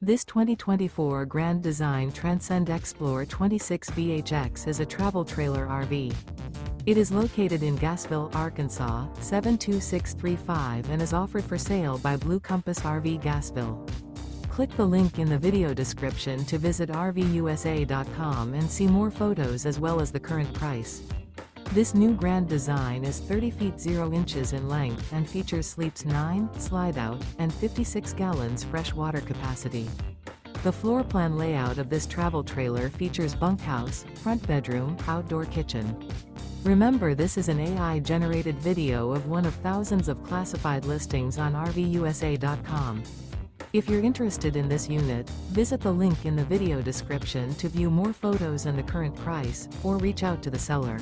This 2024 Grand Design Transcend Xplor 26BHX is a travel trailer RV. It is located in Gassville, Arkansas, 72635 and is offered for sale by Blue Compass RV Gassville. Click the link in the video description to visit RVUSA.com and see more photos as well as the current price. This new Grand Design is 30 feet 0 inches in length and features sleeps 9, Slideout, and 56 gallons fresh water capacity. The floor plan layout of this travel trailer features bunkhouse, front bedroom, outdoor kitchen. Remember, this is an AI-generated video of one of thousands of classified listings on RVUSA.com. If you're interested in this unit, visit the link in the video description to view more photos and the current price, or reach out to the seller.